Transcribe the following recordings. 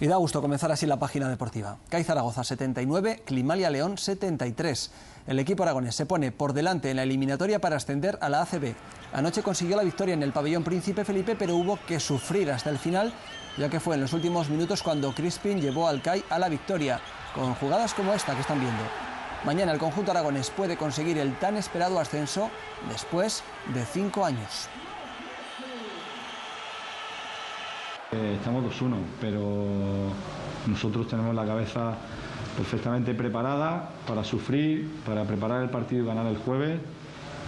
Y da gusto comenzar así la página deportiva. CAI Zaragoza 79, Climalia León 73. El equipo aragonés se pone por delante en la eliminatoria para ascender a la ACB. Anoche consiguió la victoria en el pabellón Príncipe Felipe, pero hubo que sufrir hasta el final, ya que fue en los últimos minutos cuando Crispin llevó al CAI a la victoria, con jugadas como esta que están viendo. Mañana el conjunto aragonés puede conseguir el tan esperado ascenso después de 5 años. Estamos 2-1, pero nosotros tenemos la cabeza perfectamente preparada para sufrir, para preparar el partido y ganar el jueves,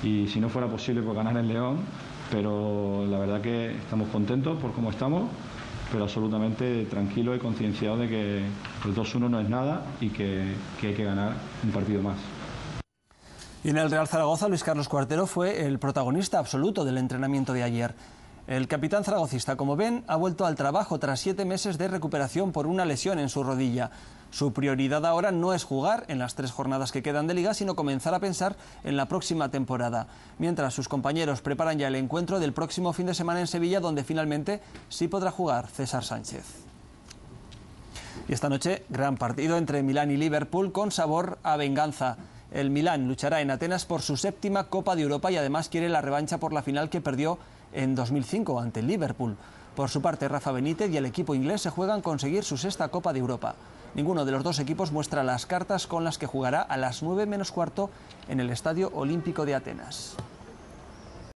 y si no fuera posible pues ganar en León, pero la verdad que estamos contentos por cómo estamos, pero absolutamente tranquilos y concienciados de que el 2-1 no es nada y que hay que ganar un partido más. Y en el Real Zaragoza, Luis Carlos Cuartero fue el protagonista absoluto del entrenamiento de ayer. El capitán zaragocista, como ven, ha vuelto al trabajo tras 7 meses de recuperación por una lesión en su rodilla. Su prioridad ahora no es jugar en las 3 jornadas que quedan de liga, sino comenzar a pensar en la próxima temporada. Mientras sus compañeros preparan ya el encuentro del próximo fin de semana en Sevilla, donde finalmente sí podrá jugar César Sánchez. Y esta noche, gran partido entre Milán y Liverpool con sabor a venganza. El Milán luchará en Atenas por su 7ª Copa de Europa y además quiere la revancha por la final que perdió en 2005 ante el Liverpool. Por su parte, Rafa Benítez y el equipo inglés se juegan conseguir su 6ª Copa de Europa. Ninguno de los dos equipos muestra las cartas con las que jugará a las 9 menos cuarto en el Estadio Olímpico de Atenas.